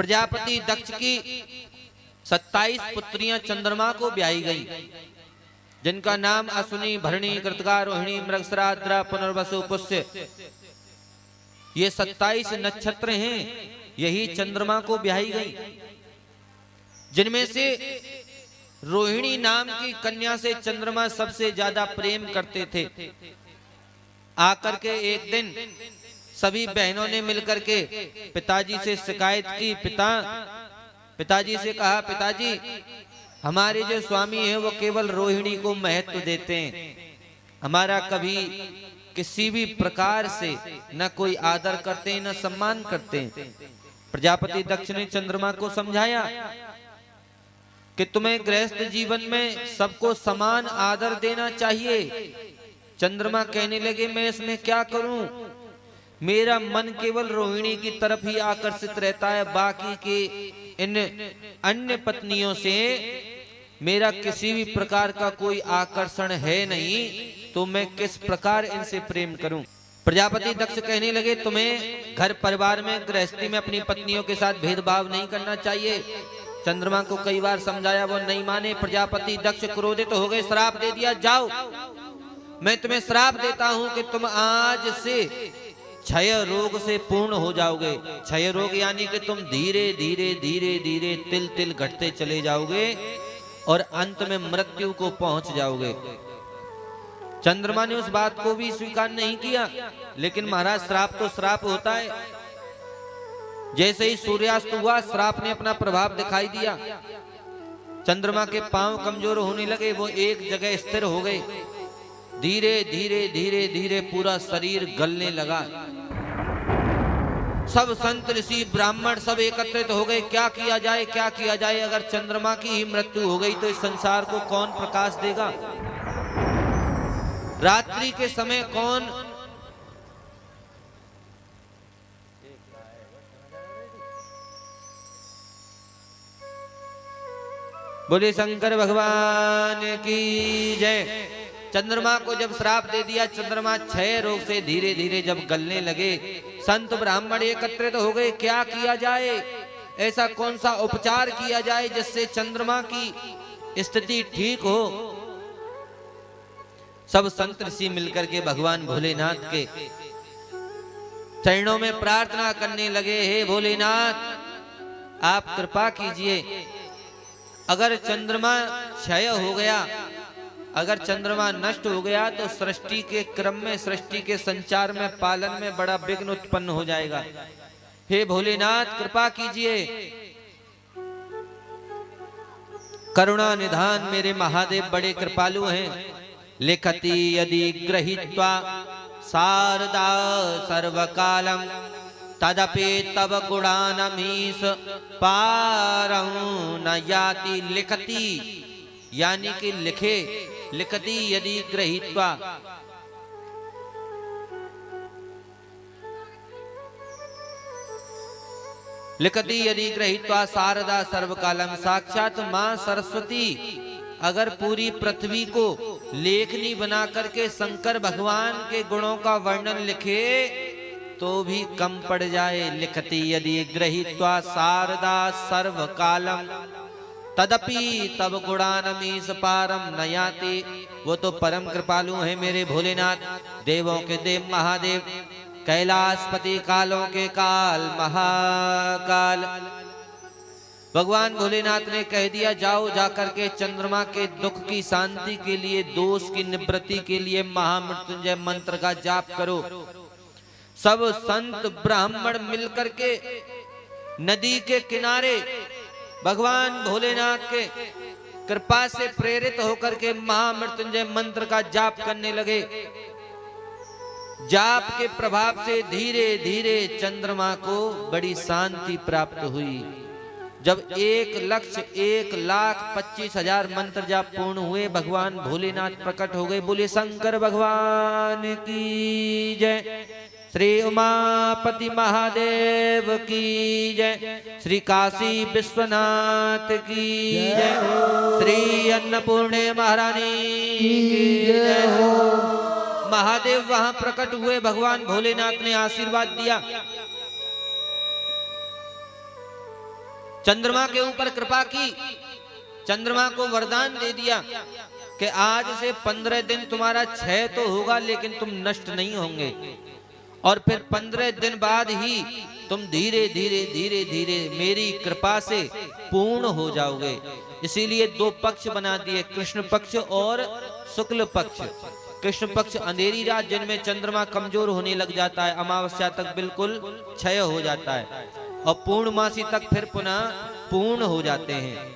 प्रजापति दक्ष की 27 पुत्रियां चंद्रमा को ब्याही गई, जिनका नाम अश्विनी, भरणी, कृतिका, रोहिणी, मृगशिरा, आद्रा, पुनर्वसु, पुष्य, ये 27 नक्षत्र हैं। यही चंद्रमा को ब्याही गई, जिनमें से रोहिणी नाम की कन्या से चंद्रमा सबसे ज्यादा प्रेम करते थे। आकर के एक दिन सभी बहनों ने मिलकर के पिताजी से शिकायत की। पिताजी से कहा, पिताजी हमारे जो स्वामी है वो केवल रोहिणी को महत्व देते हैं, हमारा कभी किसी भी प्रकार से न कोई आदर करते हैं न सम्मान करते हैं। प्रजापति दक्ष ने चंद्रमा को समझाया कि तुम्हें गृहस्थ जीवन में सबको समान आदर देना चाहिए। चंद्रमा कहने लगे, मैं इसमें क्या करूं, मेरा मन केवल रोहिणी की तरफ ही आकर्षित रहता है, बाकी के इन अन्य पत्नियों से मेरा किसी भी प्रकार का कोई आकर्षण है नहीं, तो मैं किस प्रकार इनसे प्रेम करूं। प्रजापति दक्ष कहने लगे, तुम्हें घर परिवार में गृहस्थी में अपनी पत्नियों के साथ भेदभाव नहीं करना चाहिए। चंद्रमा को कई बार समझाया, वो नहीं माने। प्रजापति दक्ष क्रोधित हो गए, श्राप दे दिया, जाओ मैं तुम्हें श्राप देता हूं कि तुम आज से क्षय रोग से पूर्ण हो जाओगे। क्षय रोग यानी कि तुम धीरे धीरे धीरे धीरे तिल तिल घटते चले जाओगे और अंत में मृत्यु को पहुंच जाओगे। चंद्रमा ने उस बात को भी स्वीकार नहीं किया, लेकिन महाराज श्राप तो श्राप होता है। जैसे ही सूर्यास्त हुआ, श्राप ने अपना प्रभाव दिखाई दिया। चंद्रमा के पांव कमजोर होने लगे, वो एक जगह स्थिर हो गए। धीरे धीरे धीरे धीरे पूरा शरीर गलने लगा। सब संत ऋषि ब्राह्मण सब एकत्रित हो गए, क्या किया जाए, क्या किया जाए। अगर चंद्रमा की ही मृत्यु हो गई तो इस संसार को कौन प्रकाश देगा। रात्रि के समय कौन बोले शंकर भगवान की जय। चंद्रमा को जब श्राप दे दिया, चंद्रमा क्षय रोग से धीरे धीरे जब गलने लगे, संत ब्राह्मण एकत्रित हो गए, क्या किया जाए, ऐसा कौन सा उपचार किया जाए जिससे चंद्रमा की स्थिति ठीक हो। सब संत ऋषि मिलकर के भगवान भोलेनाथ के चरणों में प्रार्थना करने लगे, हे भोलेनाथ आप कृपा कीजिए, अगर चंद्रमा क्षय हो गया, अगर चंद्रमा नष्ट हो गया तो सृष्टि के क्रम में, सृष्टि के संचार में, पालन में बड़ा विघ्न उत्पन्न हो जाएगा। हे भोलेनाथ कृपा कीजिए। करुणा निधान मेरे महादेव बड़े कृपालु हैं। लिखति यदि गृहीत्वा शारदा सर्वकालम तदपि तब गुणानमीश पारं न याति। लिखति यानी कि लिखे, लिखति यदि गृहीत्वा, लिखति यदि गृहीत्वा शारदा सर्वकालम। साक्षात मां सरस्वती अगर पूरी पृथ्वी को लेखनी बना करके शंकर भगवान के गुणों का वर्णन लिखे तो भी कम पड़ जाए। लिखति यदि गृहीत्वा शारदा सर्वकालम तदपि तब गुणानमीश पारम न याति। वो तो परम कृपालु है मेरे भोलेनाथ, देवों के देव महादेव, कैलाशपति, कालों के काल महाकाल। भगवान भोलेनाथ ने कह दिया, जाओ जाकर के चंद्रमा के दुख की शांति के लिए, दोष की निवृत्ति के लिए महामृत्युंजय मंत्र का जाप करो। सब संत ब्राह्मण मिलकर के नदी के किनारे भगवान भोलेनाथ के कृपा से प्रेरित होकर के महामृत्युंजय मंत्र का जाप करने लगे। जाप के प्रभाव से धीरे धीरे चंद्रमा को बड़ी शांति प्राप्त हुई। जब 1,25,000 मंत्र जाप पूर्ण हुए, भगवान भोलेनाथ प्रकट हो गए। बोले शंकर भगवान की जय, श्री उमापति महादेव की जय, श्री काशी विश्वनाथ की जय, श्री अन्नपूर्णे महारानी की जय। महादेव वहां प्रकट हुए, भगवान भोलेनाथ ने आशीर्वाद दिया। चंद्रमा के ऊपर कृपा की, चंद्रमा को वरदान दे दिया कि आज से 15 दिन तुम्हारा क्षय तो होगा लेकिन तुम नष्ट नहीं होंगे, और फिर 15 दिन बाद ही तुम धीरे धीरे धीरे धीरे मेरी कृपा से पूर्ण हो जाओगे। इसीलिए दो पक्ष बना दिए, कृष्ण पक्ष और शुक्ल पक्ष। कृष्ण पक्ष अंधेरी रात जिनमें चंद्रमा कमजोर होने लग जाता है, अमावस्या तक बिल्कुल क्षय हो जाता है, और पूर्णमासी तक फिर पुनः पूर्ण हो जाते हैं।